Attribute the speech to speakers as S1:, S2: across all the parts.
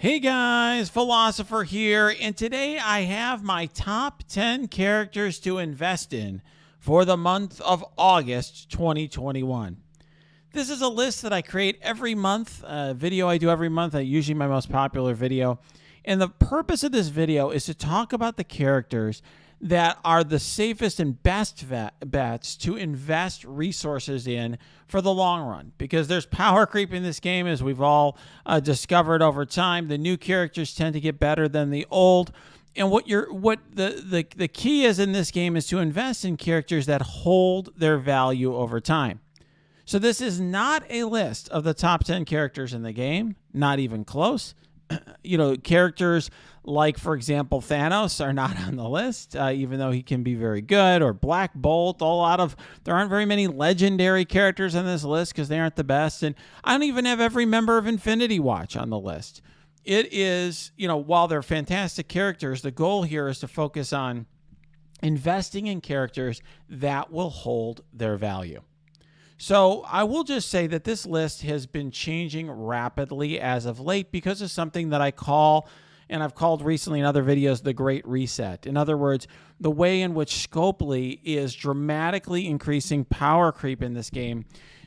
S1: Hey guys, Philosopher here, and today I have my top 10 characters to invest in for the month of August 2021. This is a list that I create every month, a video I do every month, usually my most popular video. And the purpose of this video is to talk about the characters that are the safest and best bets to invest resources in for the long run. Because there's power creep in this game, as we've all discovered over time. The new characters tend to get better than the old. And what the key is in this game is to invest in characters that hold their value over time. So this is not a list of the top 10 characters in the game, not even close. Characters like, for example, Thanos are not on the list, even though he can be very good, or Black Bolt. There aren't very many legendary characters on this list because they aren't the best. And I don't even have every member of Infinity Watch on the list. It is, while they're fantastic characters, the goal here is to focus on investing in characters that will hold their value. So I will just say that this list has been changing rapidly as of late because of something that I call, and I've called recently in other videos, the Great Reset. In other words, the way in which Scopely is dramatically increasing power creep in this game,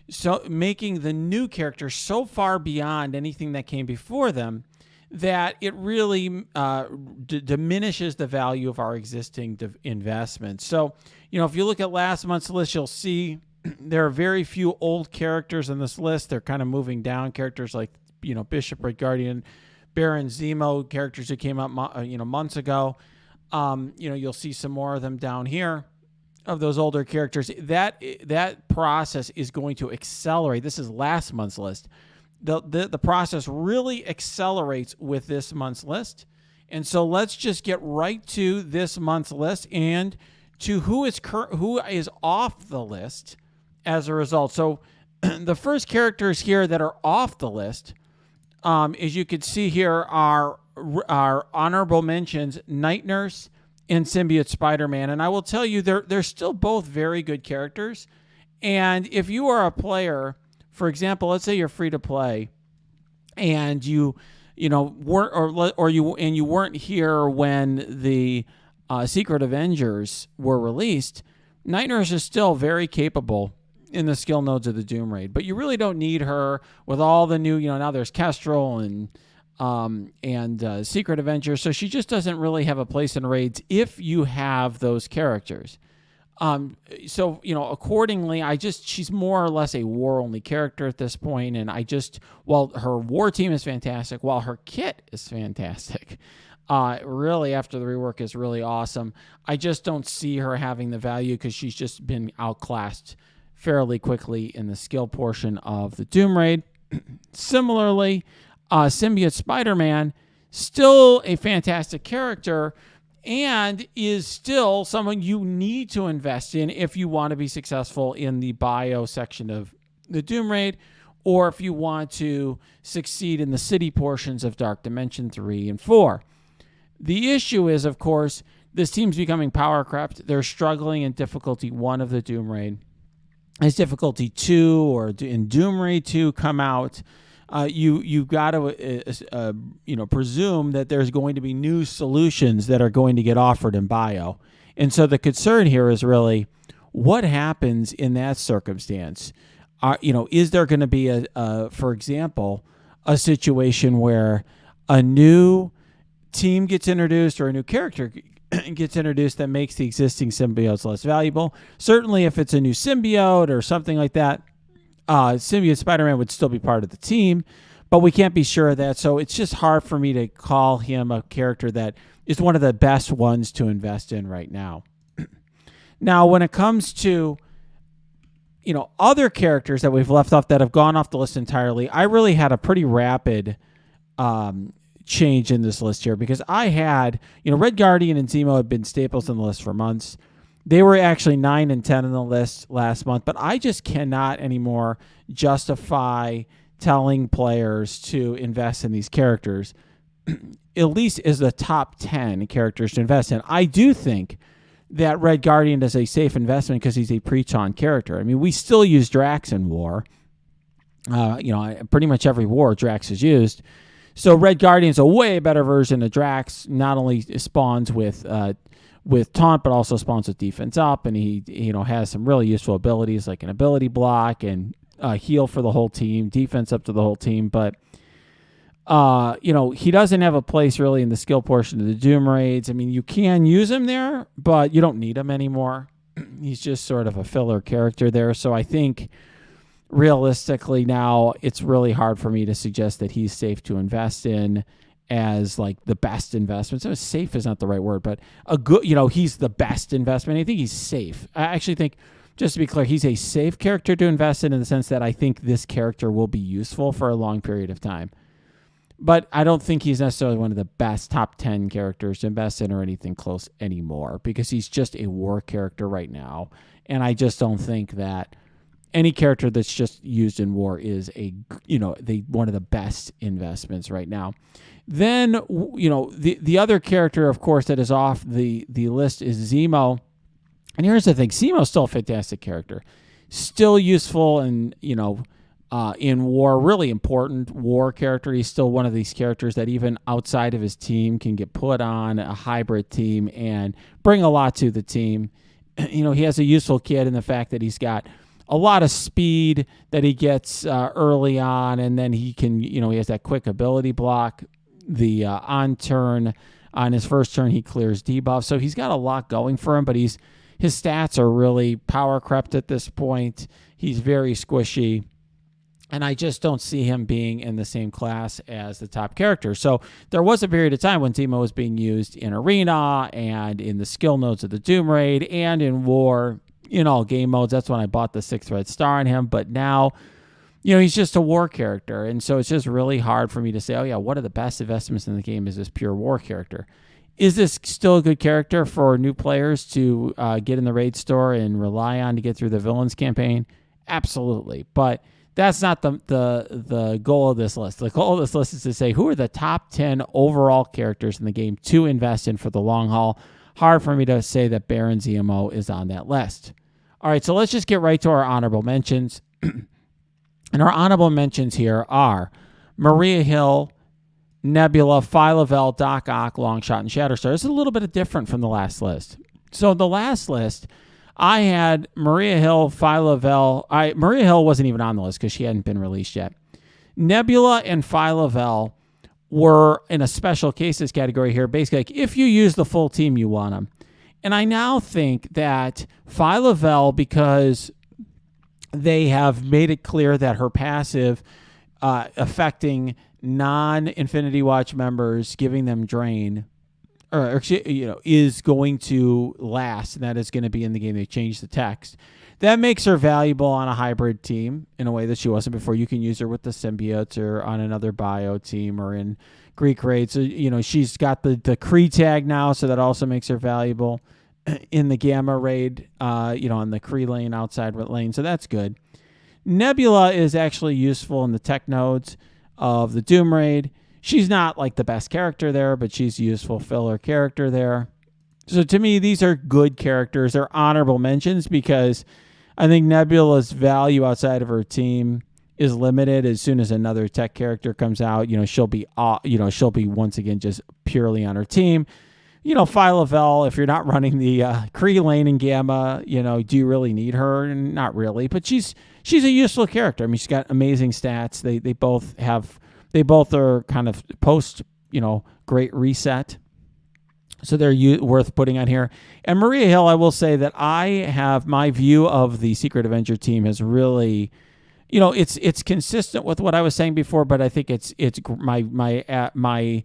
S1: so making the new characters so far beyond anything that came before them that it really diminishes the value of our existing investments. So, if you look at last month's list, you'll see there are very few old characters on this list. They're kind of moving down. Characters like, Bishop, Red Guardian, Baron Zemo, characters who came out, months ago. You'll see some more of them down here of those older characters. That process is going to accelerate. This is last month's list. The process really accelerates with this month's list. And so let's just get right to this month's list and to who is off the list as a result. So the first characters here that are off the list, as you can see here, are honorable mentions, Night Nurse and Symbiote Spider-Man. And I will tell you, they're still both very good characters. And if you are a player, for example, let's say you're free to play, and you weren't here when the Secret Avengers were released, Night Nurse is still very capable in the skill nodes of the Doom Raid, but you really don't need her with all the new, now there's Kestrel and Secret Avengers, so she just doesn't really have a place in raids if you have those characters. Accordingly, she's more or less a war-only character at this point, and while her war team is fantastic, while her kit is fantastic, really after the rework is really awesome, I just don't see her having the value because she's just been outclassed fairly quickly in the skill portion of the Doom Raid. Similarly, Symbiote Spider-Man, still a fantastic character, and is still someone you need to invest in if you want to be successful in the bio section of the Doom Raid, or if you want to succeed in the city portions of Dark Dimension 3 and 4. The issue is, of course, this team's becoming power crept. They're struggling in difficulty 1 of the Doom Raid. As difficulty 2 or in Doom Raid 2 come out, you've got to presume that there's going to be new solutions that are going to get offered in bio. And so the concern here is really what happens in that circumstance. Is there going to be for example, a situation where a new team gets introduced or a new character gets introduced that makes the existing symbiotes less valuable? Certainly if it's a new symbiote or something like that, Symbiote Spider-Man would still be part of the team, but we can't be sure of that. So it's just hard for me to call him a character that is one of the best ones to invest in right now. Now, when it comes to, other characters that we've left off that have gone off the list entirely, I really had a pretty rapid change in this list here because I had, Red Guardian and Zemo had been staples on the list for months. They were actually 9 and 10 on the list last month, but I just cannot anymore justify telling players to invest in these characters, at least as the top 10 characters to invest in. I do think that Red Guardian is a safe investment because he's a pre-con character. I mean, we still use Drax in war. Pretty much every war Drax is used. So Red Guardian's a way better version of Drax. Not only spawns with taunt, but also spawns with defense up, and he has some really useful abilities like an ability block and heal for the whole team, defense up to the whole team. But he doesn't have a place really in the skill portion of the Doom raids. I mean, you can use him there, but you don't need him anymore. He's just sort of a filler character there. So I think realistically now it's really hard for me to suggest that he's safe to invest in as like the best investment. So safe is not the right word, but a good, he's the best investment. I think he's safe. I actually think, just to be clear, he's a safe character to invest in the sense that I think this character will be useful for a long period of time. But I don't think he's necessarily one of the best top 10 characters to invest in or anything close anymore, because he's just a war character right now. And I just don't think that any character that's just used in war is one of the best investments right now. Then, the other character, of course, that is off the list is Zemo. And here's the thing. Zemo's still a fantastic character. Still useful and, in war, really important war character. He's still one of these characters that even outside of his team can get put on a hybrid team and bring a lot to the team. He has a useful kit in the fact that he's got a lot of speed that he gets early on, and then he can, he has that quick ability block. The on his first turn, he clears debuff. So he's got a lot going for him, but his stats are really power crept at this point. He's very squishy. And I just don't see him being in the same class as the top character. So there was a period of time when Zemo was being used in Arena and in the skill nodes of the Doom Raid and in War, in all game modes. That's when I bought the 6th Red Star on him. But now, he's just a war character. And so it's just really hard for me to say, oh, yeah, one of the best investments in the game is this pure war character. Is this still a good character for new players to get in the raid store and rely on to get through the villains campaign? Absolutely. But that's not the goal of this list. The goal of this list is to say who are the top 10 overall characters in the game to invest in for the long haul. Hard for me to say that Baron Zemo is on that list. All right, so let's just get right to our honorable mentions. And our honorable mentions here are Maria Hill, Nebula, Phyla-Vell, Doc Ock, Longshot, and Shatterstar. This is a little bit different from the last list. So the last list, I had Maria Hill, Phyla-Vell. Maria Hill wasn't even on the list because she hadn't been released yet. Nebula and Phyla-Vell were in a special cases category here. Basically, like if you use the full team, you want them. And I now think that Phyla-Vell, because they have made it clear that her passive affecting non-Infinity Watch members, giving them drain, is going to last, and that is going to be in the game. They changed the text. That makes her valuable on a hybrid team in a way that she wasn't before. You can use her with the symbiotes or on another bio team or in Greek raids. So, she's got the Kree tag now, so that also makes her valuable in the Gamma raid, on the Kree lane, outside lane. So that's good. Nebula is actually useful in the tech nodes of the Doom raid. She's not like the best character there, but she's a useful filler character there. So to me, these are good characters. They're honorable mentions because I think Nebula's value outside of her team is limited. As soon as another tech character comes out, she'll be once again just purely on her team. Phyla-Vell, if you're not running the Kree lane in Gamma, do you really need her? Not really, but she's a useful character. I mean, she's got amazing stats. They both are kind of post, Great Reset. So they're worth putting on here. And Maria Hill, I will say that I have my view of the Secret Avenger team has really, it's consistent with what I was saying before, but I think it's my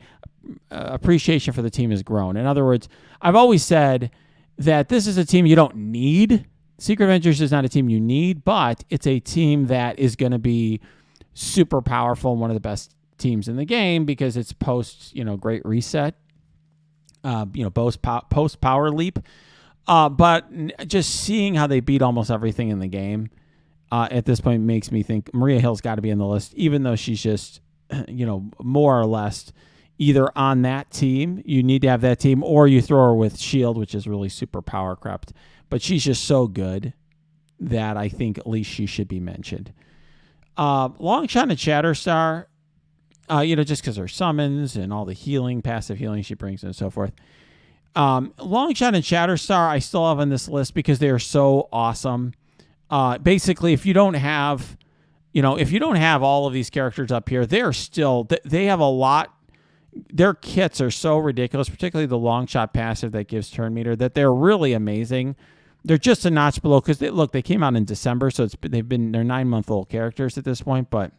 S1: appreciation for the team has grown. In other words, I've always said that this is a team you don't need. Secret Avengers is not a team you need, but it's a team that is going to be super powerful and one of the best teams in the game because it's post, Great Reset, post Power Leap. But just seeing how they beat almost everything in the game at this point makes me think Maria Hill's got to be in the list, even though she's just, more or less either on that team, you need to have that team, or you throw her with S.H.I.E.L.D., which is really super power crept. But she's just so good that I think at least she should be mentioned. Longshot and Shatterstar, Just because her summons and all the healing, passive healing she brings and so forth. Longshot and Shatterstar I still have on this list because they are so awesome. Basically, if you don't have all of these characters up here, they have a lot. Their kits are so ridiculous, particularly the Longshot passive that gives turn meter, that they're really amazing. They're just a notch below because they came out in December, so they're 9-month-old characters at this point, but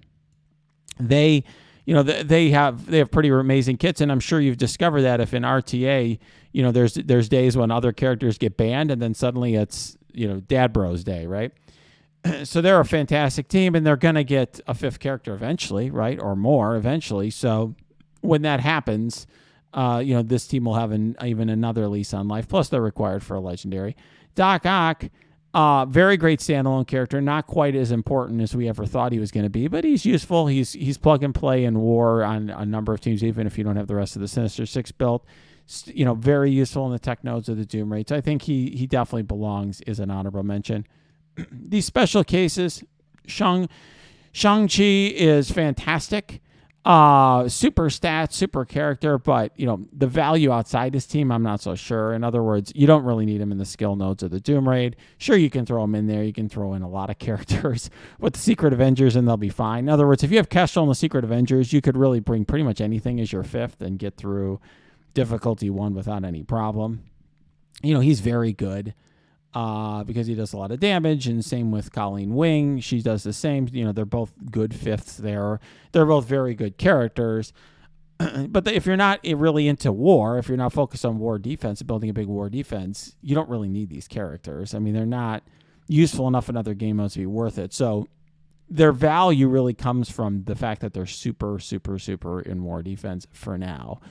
S1: they have pretty amazing kits, and I'm sure you've discovered that if in RTA, there's days when other characters get banned, and then suddenly it's Dad Bros Day, right? So they're a fantastic team, and they're gonna get a 5th character eventually, right, or more eventually. So when that happens, this team will have even another lease on life. Plus, they're required for a legendary. Doc Ock, very great standalone character. Not quite as important as we ever thought he was going to be, but he's useful. He's plug and play in war on a number of teams, even if you don't have the rest of the Sinister Six built. Very useful in the tech nodes of the Doom Raids. I think he definitely belongs as an honorable mention. These special cases, Shang-Chi is fantastic. Super stats, super character, but the value outside his team, I'm not so sure. In other words, you don't really need him in the skill nodes of the Doom Raid. Sure, you can throw him in there. You can throw in a lot of characters with the Secret Avengers, and they'll be fine. In other words, if you have Kestrel and the Secret Avengers, you could really bring pretty much anything as your 5th and get through difficulty 1 without any problem. He's very good. Because he does a lot of damage, and same with Colleen Wing. She does the same. They're both good 5ths there. They're both very good characters. But if you're not really into war, if you're not focused on war defense, building a big war defense, you don't really need these characters. I mean, they're not useful enough in other game modes to be worth it. So their value really comes from the fact that they're super, super, super in war defense for now.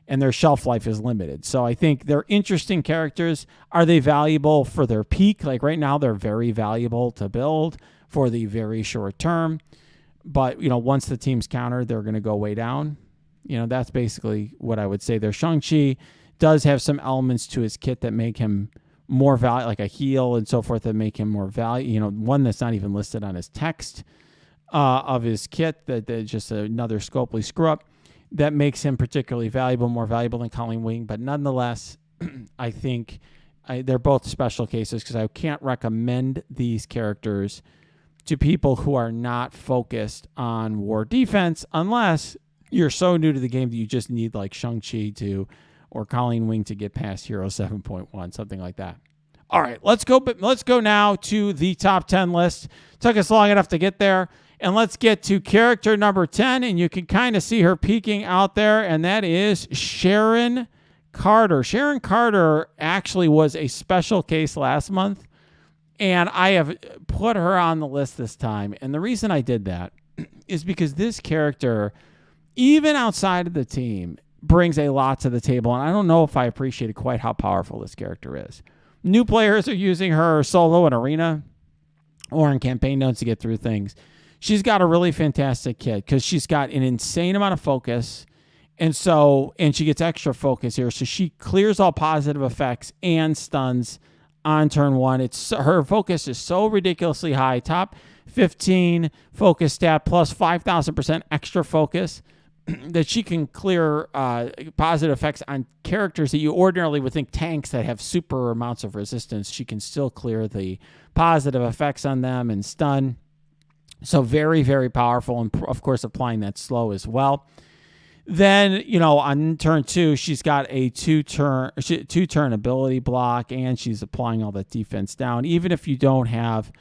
S1: And their shelf life is limited. So I think they're interesting characters. Are they valuable for their peak? Like right now, they're very valuable to build for the very short term. But, once the team's countered, they're going to go way down. That's basically what I would say. Their Shang-Chi does have some elements to his kit that make him more value, like a heal and so forth, that make him more value. One that's not even listed on his text of his kit, that's just another Scopely screw up. That makes him particularly valuable, more valuable than Colleen Wing. But nonetheless, I think they're both special cases because I can't recommend these characters to people who are not focused on war defense unless you're so new to the game that you just need like Shang-Chi or Colleen Wing to get past Hero 7.1, something like that. All right, let's go now to the top 10 list. Took us long enough to get there. And let's get to character number 10, and you can kind of see her peeking out there, and that is Sharon Carter. Sharon Carter actually was a special case last month, and I have put her on the list this time. And the reason I did that is because this character, even outside of the team, brings a lot to the table, and I don't know if I appreciated quite how powerful this character is. New players are using her solo in Arena or in campaign notes to get through things. She's got a really fantastic kit because she's got an insane amount of focus. And she gets extra focus here. So she clears all positive effects and stuns on turn 1. Her focus is so ridiculously high. Top 15 focus stat plus 5,000% extra focus that she can clear positive effects on characters that you ordinarily would think tanks that have super amounts of resistance. She can still clear the positive effects on them and stun. So very, very powerful, and of course applying that slow as well. Then, on turn 2, she's got a two-turn ability block, and she's applying all that defense down. Even if you don't have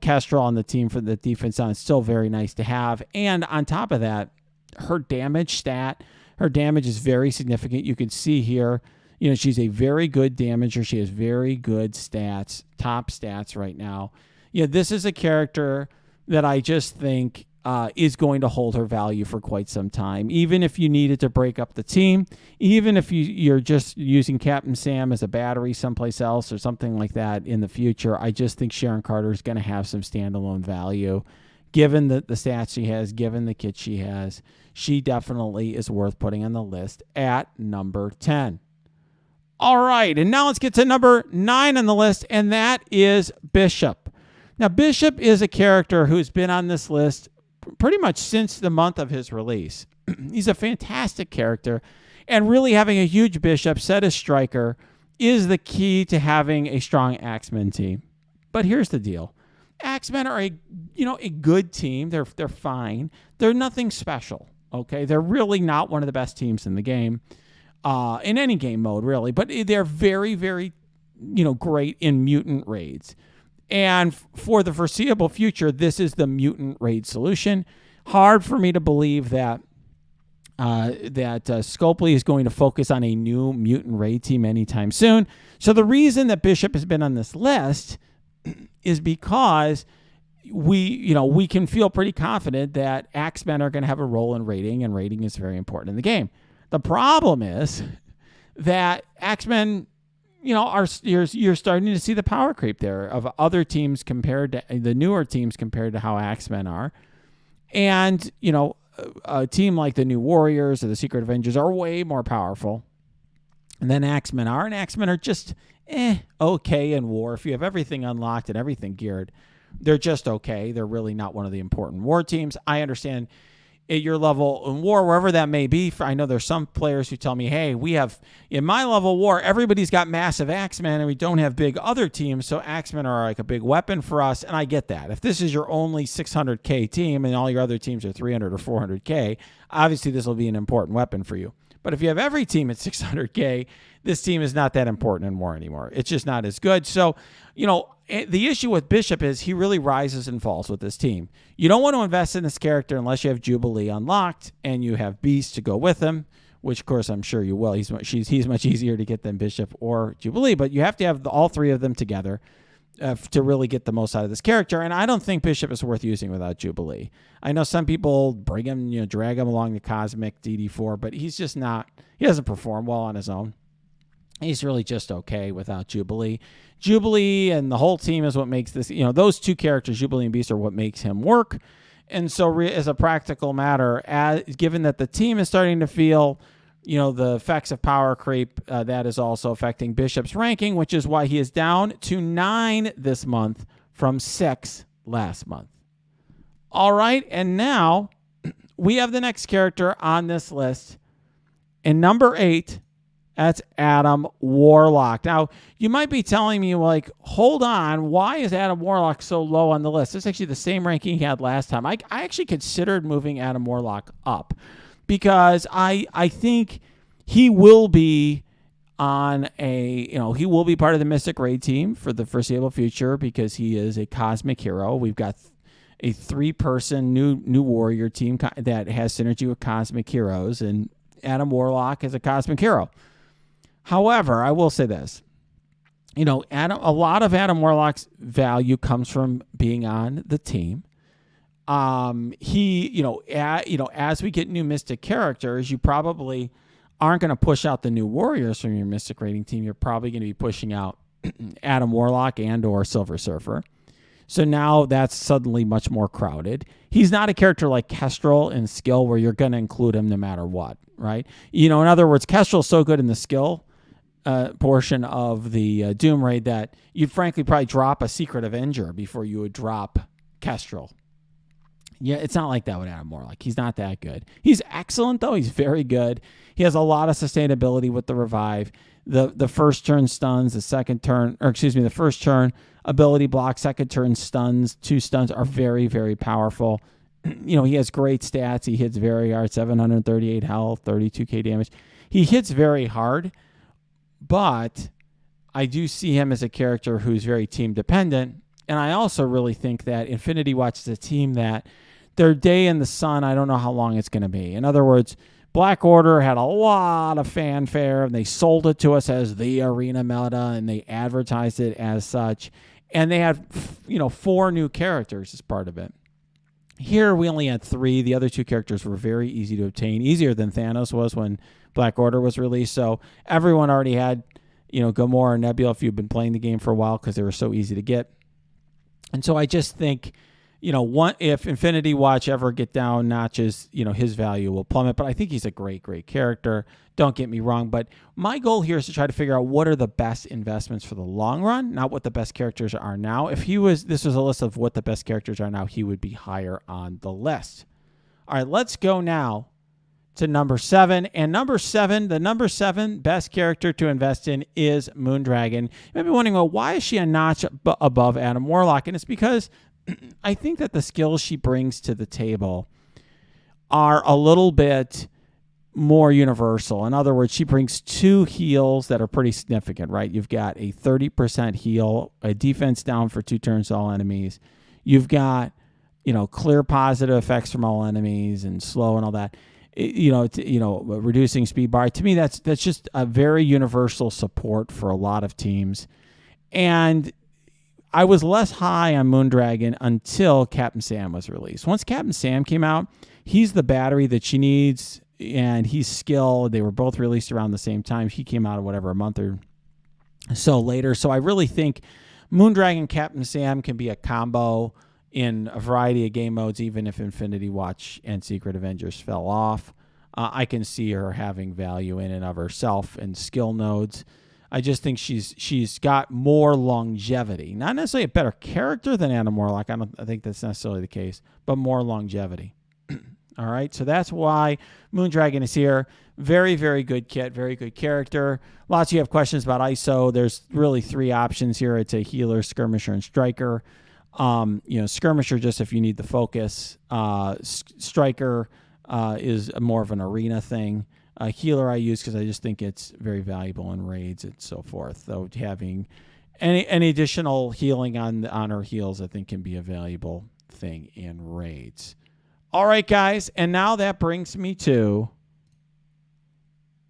S1: Kestrel on the team for the defense down, it's still very nice to have. And on top of that, her damage is very significant. You can see here, she's a very good damager. She has very good stats, top stats right now. This is a character that I just think is going to hold her value for quite some time. Even if you needed to break up the team, even if you're just using Captain Sam as a battery someplace else or something like that in the future, I just think Sharon Carter is going to have some standalone value. Given the stats she has, given the kit she has, she definitely is worth putting on the list at number 10. All right, and now let's get to number 9 on the list, and that is Bishop. Now, Bishop is a character who's been on this list pretty much since the month of his release. He's a fantastic character, and really having a huge Bishop set as striker is the key to having a strong Axemen team. But here's the deal. Axemen are a good team. They're fine. They're nothing special, okay? They're really not one of the best teams in the game, in any game mode, really. But they're very, very, great in mutant raids. And for the foreseeable future, this is the mutant raid solution. Hard for me to believe that Scopely is going to focus on a new mutant raid team anytime soon. So the reason that Bishop has been on this list is because we can feel pretty confident that Axemen are going to have a role in raiding, and raiding is very important in the game. The problem is that Axemen, you're starting to see the power creep there of other teams compared to the newer teams compared to how Axemen are. And, a team like the New Warriors or the Secret Avengers are way more powerful than Axemen are. And Axemen are just okay in war. If you have everything unlocked and everything geared, they're just okay. They're really not one of the important war teams. I understand at your level in war, wherever that may be. I know there's some players who tell me, hey, we have, in my level war, everybody's got massive Axemen and we don't have big other teams, so Axemen are like a big weapon for us, and I get that. If this is your only 600K team and all your other teams are 300 or 400K, obviously this will be an important weapon for you. But if you have every team at 600K, this team is not that important in war anymore. It's just not as good. So, the issue with Bishop is he really rises and falls with this team. You don't want to invest in this character unless you have Jubilee unlocked and you have Beast to go with him, which, of course, I'm sure you will. He's much easier to get than Bishop or Jubilee, but you have to have all three of them together to really get the most out of this character. And I don't think Bishop is worth using without Jubilee. I know some people bring him, drag him along the Cosmic DD4, but he's just not, he doesn't perform well on his own. He's really just okay without Jubilee. Jubilee and the whole team is what makes this, those two characters, Jubilee and Beast, are what makes him work. And so as a practical matter, given that the team is starting to feel, the effects of power creep, that is also affecting Bishop's ranking, which is why he is down to 9 this month from 6 last month. All right, and now we have the next character on this list. And number 8, that's Adam Warlock. Now, you might be telling me, hold on, why is Adam Warlock so low on the list? It's actually the same ranking he had last time. I actually considered moving Adam Warlock up because I think he will be on he will be part of the Mystic Raid team for the foreseeable future because he is a cosmic hero. We've got a 3-person new warrior team that has synergy with cosmic heroes, and Adam Warlock is a cosmic hero. However, I will say this. A lot of Adam Warlock's value comes from being on the team. As we get new Mystic characters, you probably aren't going to push out the new Warriors from your Mystic rating team. You're probably going to be pushing out Adam Warlock and or Silver Surfer. So now that's suddenly much more crowded. He's not a character like Kestrel in skill where you're going to include him no matter what, right? In other words, Kestrel's so good in the skill portion of the Doom Raid that you'd frankly probably drop a Secret Avenger before you would drop Kestrel. Yeah, it's not like that with Adam Warlock. He's not that good. He's excellent, though. He's very good. He has a lot of sustainability with the revive. The first turn stuns, the first turn ability block, second turn stuns, 2 stuns are very, very powerful. He has great stats. He hits very hard, 738 health, 32k damage. He hits very hard, but I do see him as a character who's very team dependent. And I also really think that Infinity Watch is a team that their day in the sun, I don't know how long it's going to be. In other words, Black Order had a lot of fanfare, and they sold it to us as the arena meta, and they advertised it as such. And they had, 4 new characters as part of it. Here, we only had 3. The other 2 characters were very easy to obtain, easier than Thanos was when Black Order was released. So everyone already had, Gamora and Nebula if you've been playing the game for a while because they were so easy to get. And so I just think, if Infinity Watch ever get down notches, his value will plummet. But I think he's a great, great character. Don't get me wrong. But my goal here is to try to figure out what are the best investments for the long run, not what the best characters are now. If this was a list of what the best characters are now, he would be higher on the list. All right, let's go now to number 7. And the number 7 best character to invest in is Moondragon. You might be wondering, well, why is she a notch above Adam Warlock? And it's because I think that the skills she brings to the table are a little bit more universal. In other words, she brings 2 heals that are pretty significant, right? You've got a 30% heal, a defense down for 2 turns to all enemies. You've got, clear positive effects from all enemies and slow and all that. Reducing speed bar. To me, that's just a very universal support for a lot of teams. And I was less high on Moondragon until Captain Sam was released. Once Captain Sam came out, he's the battery that she needs, and he's skill. They were both released around the same time. He came out a month or so later. So I really think Moondragon Captain Sam can be a combo in a variety of game modes, even if Infinity Watch and Secret Avengers fell off. I can see her having value in and of herself in skill nodes. I just think she's got more longevity. Not necessarily a better character than Adam Warlock. I think that's necessarily the case, but more longevity. All right, so that's why Moondragon is here. Very, very good kit, very good character. Lots of you have questions about ISO. There's really 3 options here. It's a healer, skirmisher, and striker. Skirmisher just if you need the focus. Striker is more of an arena thing. Healer I use because I just think it's very valuable in raids and so forth. Though having any additional healing on her heals, I think can be a valuable thing in raids. All right, guys, and now that brings me to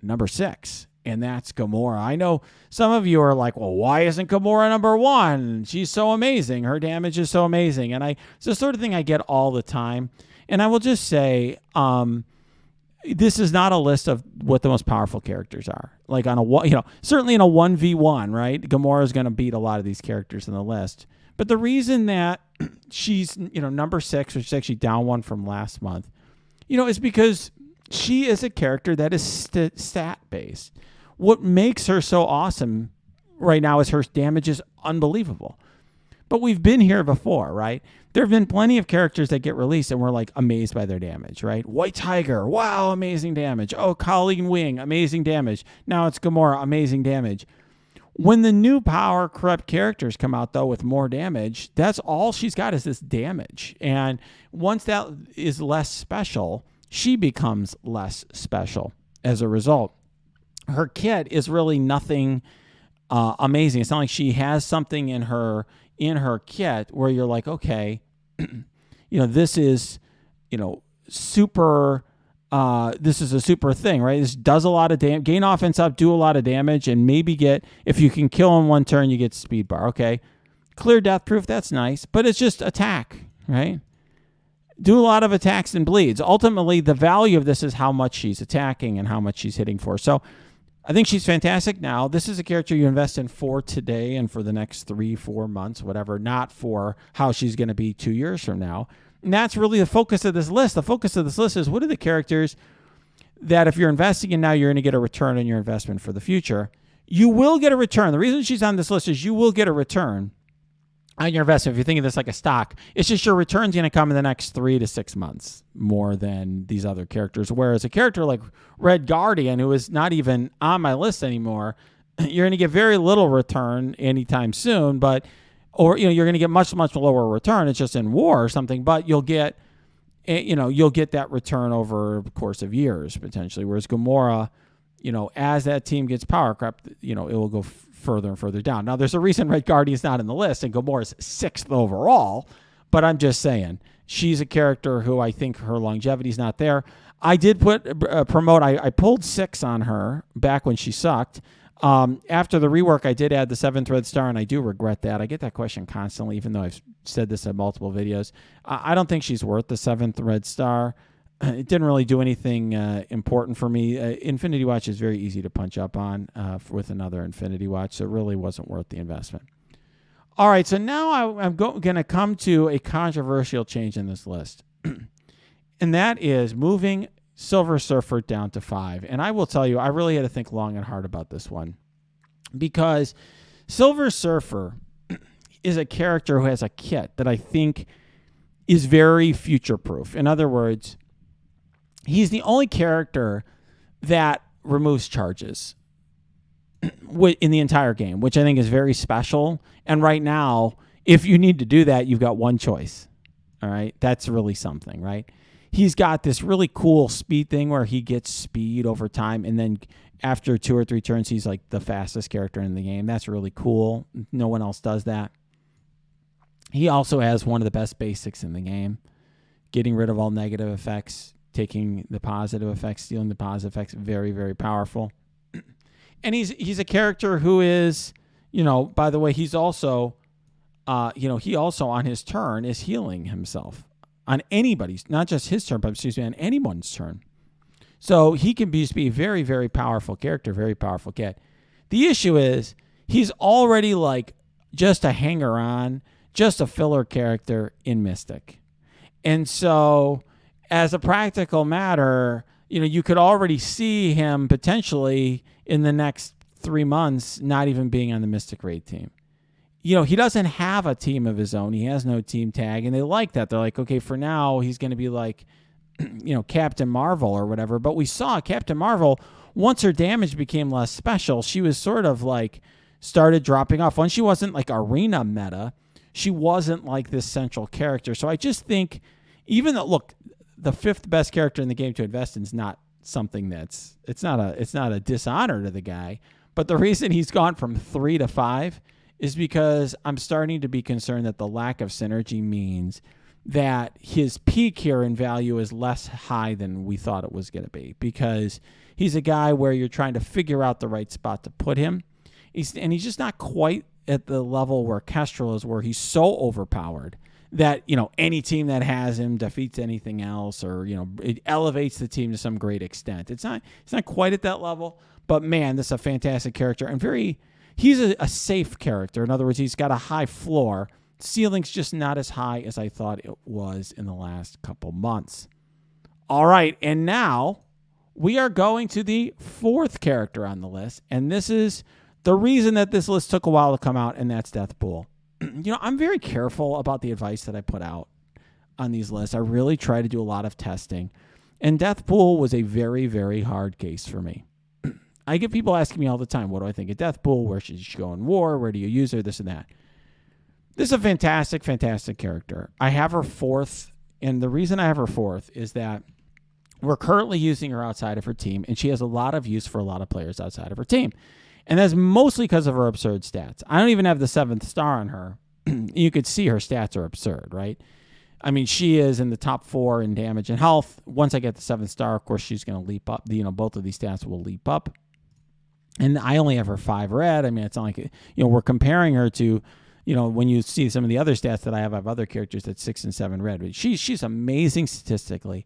S1: number 6, and that's Gamora. I know some of you are like, well, why isn't Gamora number 1? She's so amazing. Her damage is so amazing. And it's the sort of thing I get all the time. And I will just say, this is not a list of what the most powerful characters are. Like certainly in a 1v1, right? Gamora is going to beat a lot of these characters in the list. But the reason that she's, number 6, which is actually down 1 from last month, is because she is a character that is stat-based. What makes her so awesome right now is her damage is unbelievable. But we've been here before, right? There have been plenty of characters that get released and we're like amazed by their damage, right? White Tiger, wow, amazing damage. Oh, Colleen Wing, amazing damage. Now it's Gamora, amazing damage. When the new power corrupt characters come out, though, with more damage, that's all she's got is this damage. And once that is less special, she becomes less special as a result. Her kit is really nothing amazing. It's not like she has something in her kit where you're like, okay, this is, super. This is a super thing, right? This does a lot of damage, gain offense up, do a lot of damage, and maybe if you can kill in 1 turn, you get speed bar. Okay. Clear death proof, that's nice, but it's just attack, right? Do a lot of attacks and bleeds. Ultimately, the value of this is how much she's attacking and how much she's hitting for. So I think she's fantastic now. This is a character you invest in for today and for the next 3-4 months, whatever, not for how she's going to be 2 years from now. And that's really the focus of this list. The focus of this list is what are the characters that if you're investing in now, you're going to get a return on your investment for the future. You will get a return. The reason she's on this list is you will get a return on your investment. If you're thinking of this like a stock, it's just your return's going to come in the next 3 to 6 months more than these other characters. Whereas a character like Red Guardian, who is not even on my list anymore, you're going to get very little return anytime soon, or you're going to get much, much lower return. It's just in war or something, but you'll get that return over the course of years potentially. Whereas Gamora, as that team gets power crept, it will go further and further down. Now, there's a reason Red Guardian's not in the list, and Gamora's 6th overall, but I'm just saying she's a character who I think her longevity's not there. I did promote. I pulled 6 on her back when she sucked. After the rework, I did add the 7th Red Star, and I do regret that. I get that question constantly, even though I've said this in multiple videos. I don't think she's worth the 7th Red Star. It didn't really do anything important for me. Infinity Watch is very easy to punch up on with another Infinity Watch, so it really wasn't worth the investment. All right, so now I'm going to come to a controversial change in this list, and that is moving Silver Surfer down to 5. And I will tell you, I really had to think long and hard about this one, because Silver Surfer is a character who has a kit that I think is very future-proof. In other words, he's the only character that removes charges in the entire game, which I think is very special. And right now, if you need to do that, you've got one choice. All right. That's really something, right? He's got this really cool speed thing where he gets speed over time. And then after 2 or 3 turns, he's like the fastest character in the game. That's really cool. No one else does that. He also has one of the best basics in the game, getting rid of all negative effects, taking the positive effects, stealing the positive effects. Very, very powerful. And he's a character who is, by the way, he's also, he also on his turn is healing himself on anybody's, not just his turn, but on anyone's turn. So he can be a very, very powerful character, very powerful kid. The issue is he's already like just a hanger-on, just a filler character in Mystic. And so as a practical matter, you could already see him potentially in the next 3 months not even being on the Mystic Raid team. He doesn't have a team of his own. He has no team tag, and they like that. They're like, okay, for now, he's going to be like, Captain Marvel or whatever. But we saw Captain Marvel, once her damage became less special, she was sort of like started dropping off. Once she wasn't like arena meta, she wasn't like this central character. So I just think, even though, look, the 5th best character in the game to invest in is not something it's not a dishonor to the guy, but the reason he's gone from 3 to 5 is because I'm starting to be concerned that the lack of synergy means that his peak here in value is less high than we thought it was going to be, because he's a guy where you're trying to figure out the right spot to put him. He's just not quite at the level where Kestrel is, where he's so overpowered that, any team that has him defeats anything else, or, it elevates the team to some great extent. It's not quite at that level, but man, this is a fantastic character, and he's a safe character. In other words, he's got a high floor. Ceiling's just not as high as I thought it was in the last couple months. All right, and now we are going to the 4th character on the list, and this is the reason that this list took a while to come out, and that's Deathpool. I'm very careful about the advice that I put out on these lists. I really try to do a lot of testing, and Deathpool was a very, very hard case for me. I get people asking me all the time, what do I think of Deathpool? Where should she go in war? Where do you use her? This and that. This is a fantastic, fantastic character. I have her 4th, and the reason I have her 4th is that we're currently using her outside of her team, and she has a lot of use for a lot of players outside of her team. And that's mostly because of her absurd stats. I don't even have the 7th star on her. You could see her stats are absurd, right? I mean, she is in the top 4 in damage and health. Once I get the 7th star, of course, she's going to leap up. Both of these stats will leap up. And I only have her 5 red. I mean, it's not like, we're comparing her to, when you see some of the other stats that I have other characters that's 6 and 7 red. She's amazing statistically.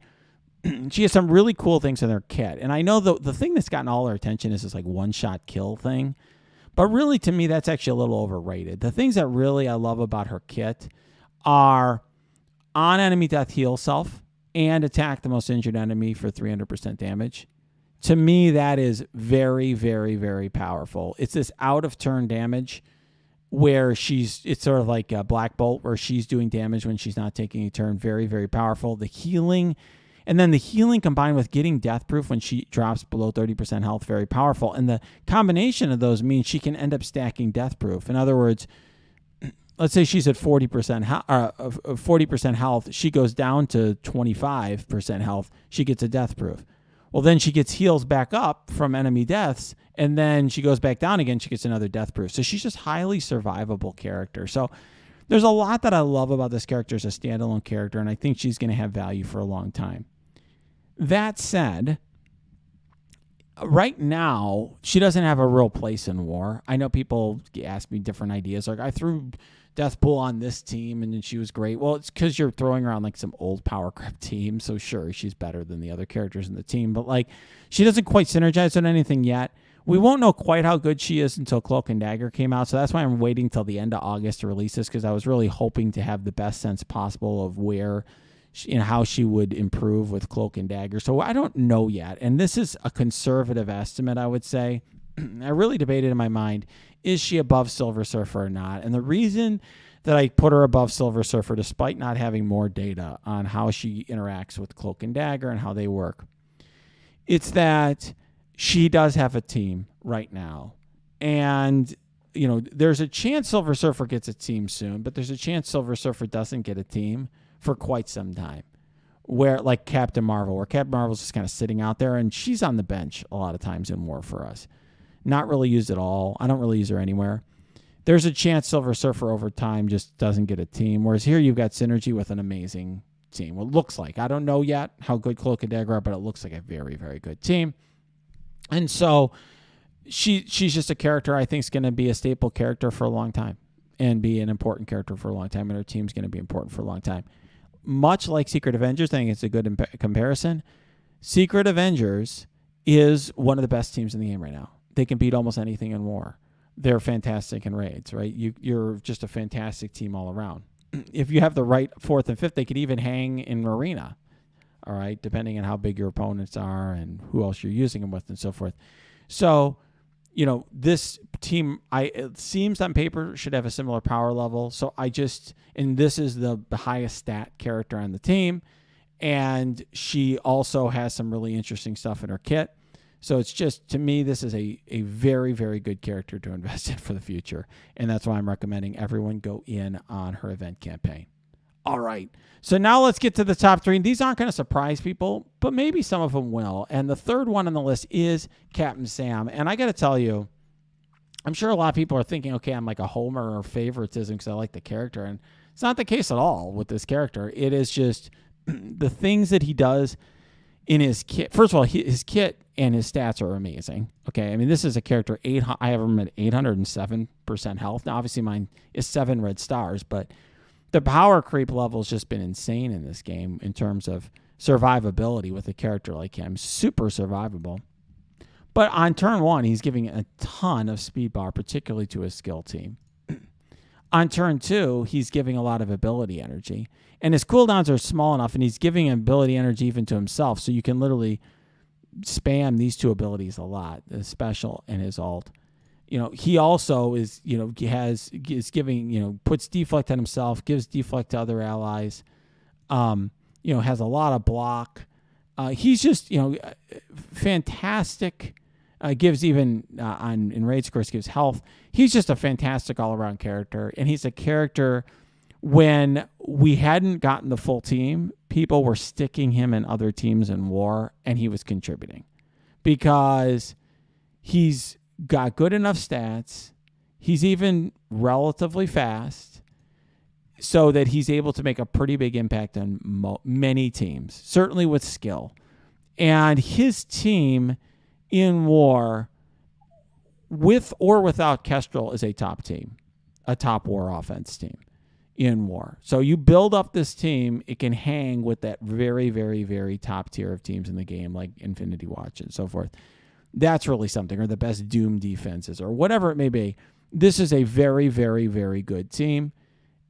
S1: She has some really cool things in her kit. And I know the thing that's gotten all our attention is this like one-shot kill thing. But really, to me, that's actually a little overrated. The things that really I love about her kit are on enemy death heal self and attack the most injured enemy for 300% damage. To me, that is very, very, very powerful. It's this out-of-turn damage where it's sort of like a Black Bolt where she's doing damage when she's not taking a turn. Very, very powerful. The healing... And then the healing combined with getting death proof when she drops below 30% health, very powerful. And the combination of those means she can end up stacking death proof. In other words, let's say she's at 40% health. She goes down to 25% health. She gets a death proof. Well, then she gets heals back up from enemy deaths, and then she goes back down again. She gets another death proof. So she's just highly survivable character. So there's a lot that I love about this character as a standalone character, and I think she's going to have value for a long time. That said, right now, she doesn't have a real place in war. I know people ask me different ideas. Like, I threw Deathpool on this team, and then she was great. Well, it's because you're throwing her on, like, some old power grab team. So, sure, she's better than the other characters in the team. But, like, she doesn't quite synergize on anything yet. We won't know quite how good she is until Cloak and Dagger came out, so that's why I'm waiting till the end of August to release this, because I was really hoping to have the best sense possible of where, how she would improve with Cloak and Dagger. So I don't know yet, and this is a conservative estimate, I would say. I really debated in my mind, is she above Silver Surfer or not? And the reason that I put her above Silver Surfer, despite not having more data on how she interacts with Cloak and Dagger and how they work, it's that she does have a team right now. And, there's a chance Silver Surfer gets a team soon, but there's a chance Silver Surfer doesn't get a team for quite some time. Where, like Captain Marvel, where Captain Marvel's just kind of sitting out there, and she's on the bench a lot of times in War for us. Not really used at all. I don't really use her anywhere. There's a chance Silver Surfer over time just doesn't get a team, whereas here you've got synergy with an amazing team. Well, it looks like. I don't know yet how good Cloak and Dagger are, but it looks like a very, very good team. And so she's just a character I think is going to be a staple character for a long time and be an important character for a long time, and her team's going to be important for a long time. Much like Secret Avengers, I think it's a good comparison. Secret Avengers is one of the best teams in the game right now. They can beat almost anything in War. They're fantastic in raids, right? You're just a fantastic team all around. If you have the right 4th and 5th, they could even hang in Arena, all right, depending on how big your opponents are and who else you're using them with and so forth. So, this team, it seems on paper, should have a similar power level. So and this is the highest stat character on the team, and she also has some really interesting stuff in her kit. So it's just, to me, this is a very, very good character to invest in for the future. And that's why I'm recommending everyone go in on her event campaign. All right. So now let's get to the top 3. These aren't going to surprise people, but maybe some of them will. And the third one on the list is Captain Sam. And I got to tell you, I'm sure a lot of people are thinking, okay, I'm like a homer or favoritism because I like the character. And it's not the case at all with this character. It is just the things that he does in his kit. First of all, his kit and his stats are amazing. Okay, I mean, this is a character, I have him at 807% health. Now, obviously, mine is 7 red stars, but the power creep level has just been insane in this game in terms of survivability with a character like him. Super survivable. But on turn 1, he's giving a ton of speed bar, particularly to his skill team. On turn 2, he's giving a lot of ability energy. And his cooldowns are small enough, and he's giving ability energy even to himself, so you can literally spam these 2 abilities a lot, the special and his alt. He also is, is giving, puts deflect on himself, gives deflect to other allies, has a lot of block. He's just, fantastic. Gives even in raid scores, gives health. He's just a fantastic all-around character, and he's a character when we hadn't gotten the full team, people were sticking him in other teams in War, and he was contributing because he's got good enough stats. He's even relatively fast so that he's able to make a pretty big impact on many teams, certainly with skill. And his team in War, with or without Kestrel, is a top team, a top War offense team in War. So you build up this team, it can hang with that very, very, very top tier of teams in the game, like Infinity Watch and so forth. That's really something, or the best Doom defenses, or whatever it may be. This is a very, very, very good team.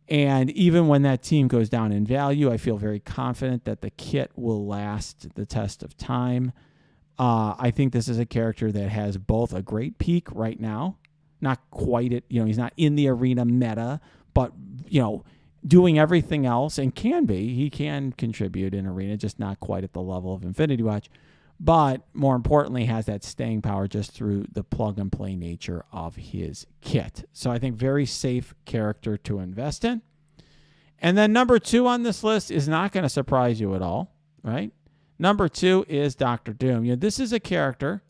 S1: And even when that team goes down in value, I feel very confident that the kit will last the test of time. I think this is a character that has both a great peak right now, not quite it, he's not in the arena meta, but, doing everything else, and he can contribute in arena, just not quite at the level of Infinity Watch, but more importantly, has that staying power just through the plug and play nature of his kit. So I think very safe character to invest in. And then number 2 on this list is not going to surprise you at all, right? Number 2 is Dr. Doom. This is a character,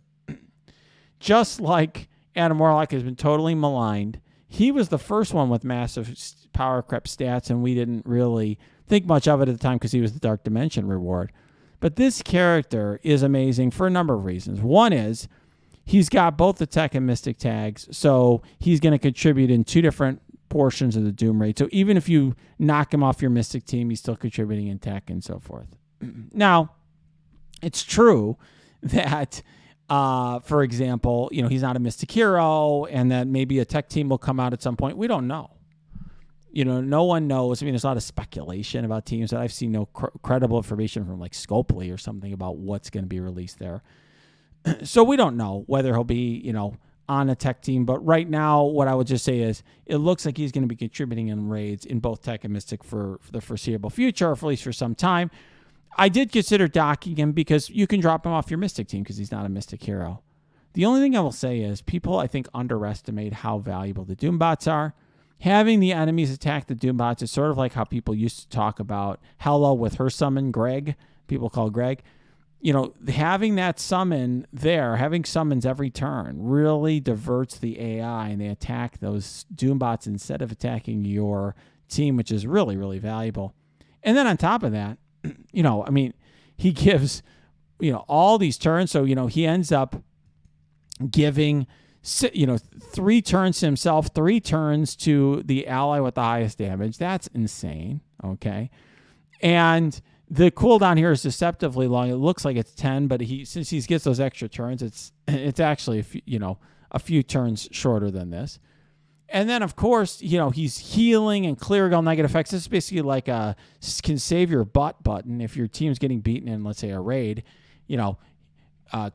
S1: just like Adam Warlock has been totally maligned. He was the first one with massive power creep stats, and we didn't really think much of it at the time because he was the Dark Dimension reward. But this character is amazing for a number of reasons. One is he's got both the tech and mystic tags, so he's going to contribute in 2 different portions of the Doom raid. So even if you knock him off your mystic team, he's still contributing in tech and so forth. Now, it's true that For example, he's not a mystic hero, and that maybe a tech team will come out at some point. We don't know. No one knows. I mean, there's a lot of speculation about teams, but I've seen no credible information from like Scopely or something about what's going to be released there. So we don't know whether he'll be, on a tech team. But right now, what I would just say is it looks like he's going to be contributing in raids in both tech and mystic for the foreseeable future, or at least for some time. I did consider docking him because you can drop him off your mystic team because he's not a mystic hero. The only thing I will say is people, I think, underestimate how valuable the Doombots are. Having the enemies attack the Doombots is sort of like how people used to talk about Hela with her summon Greg. People call Greg. Having that summon there, having summons every turn really diverts the AI, and they attack those Doombots instead of attacking your team, which is really, really valuable. And then on top of that, he gives, all these turns. So, he ends up giving 3 turns to himself, 3 turns to the ally with the highest damage. That's insane. Okay. And the cooldown here is deceptively long. It looks like it's 10, but since he gets those extra turns, it's actually a few turns shorter than this. And then, of course, he's healing and clearing all negative effects. This is basically like a can save your butt button if your team's getting beaten in, let's say, a raid.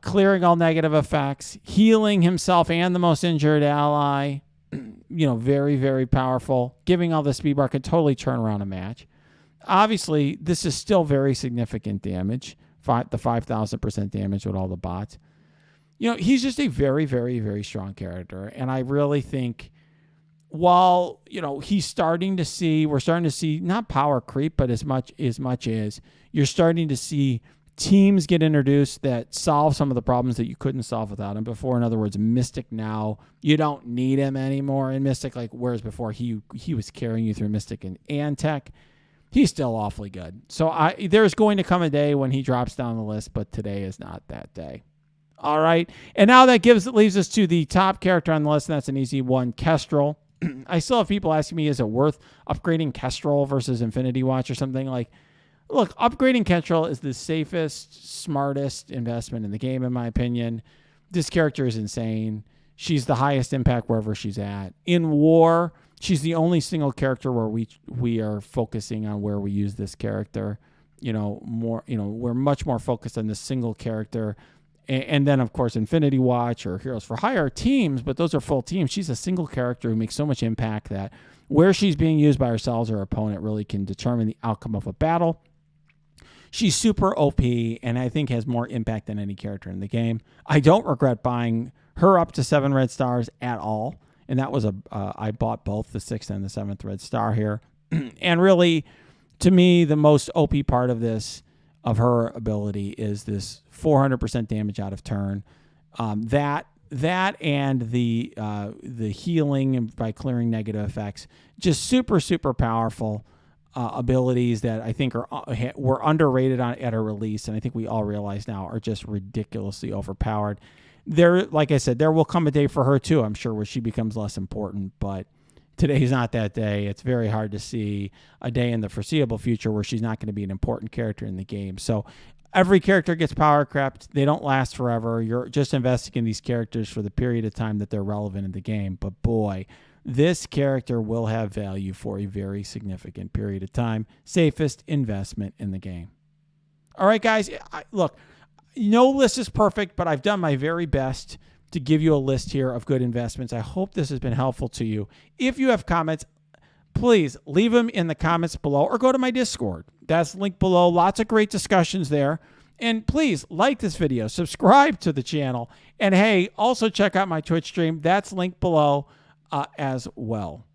S1: Clearing all negative effects, healing himself and the most injured ally. Very, very powerful. Giving all the speed bar could totally turn around a match. Obviously, this is still very significant damage. The 5,000% damage with all the bots. He's just a very, very, very strong character. And I really think while, we're starting to see not power creep, but as much as you're starting to see teams get introduced that solve some of the problems that you couldn't solve without him before. In other words, Mystic now, you don't need him anymore in Mystic, like whereas before he was carrying you through Mystic and Tech. He's still awfully good. So there's going to come a day when he drops down the list, but today is not that day. All right. And now that leaves us to the top character on the list, and that's an easy one, Kestrel. I still have people asking me, is it worth upgrading Kestrel versus Infinity Watch or something? Like, look, upgrading Kestrel is the safest, smartest investment in the game, in my opinion. This character is insane. She's the highest impact wherever she's at. In war, she's the only single character where we are focusing on where we use this character. We're much more focused on this single character. And then, of course, Infinity Watch or Heroes for Hire teams, but those are full teams. She's a single character who makes so much impact that where she's being used by ourselves or opponent really can determine the outcome of a battle. She's super OP and I think has more impact than any character in the game. I don't regret buying her up to 7 red stars at all. And that was I bought both the 6th and the 7th red star here. And really, to me, the most OP part of her ability is this 400% damage out of turn. That and the healing by clearing negative effects, just super, super powerful abilities that I think were underrated at a release, and I think we all realize now are just ridiculously overpowered. Like I said, there will come a day for her too, I'm sure, where she becomes less important, but today's not that day. It's very hard to see a day in the foreseeable future where she's not going to be an important character in the game. So every character gets power crept. They don't last forever. You're just investing in these characters for the period of time that they're relevant in the game. But boy, this character will have value for a very significant period of time. Safest investment in the game. All right, guys, look, no list is perfect, but I've done my very best to give you a list here of good investments. I hope this has been helpful to you. If you have comments, please leave them in the comments below or go to my Discord. That's linked below. Lots of great discussions there. And please like this video, subscribe to the channel, and hey, also check out my Twitch stream. That's linked below as well.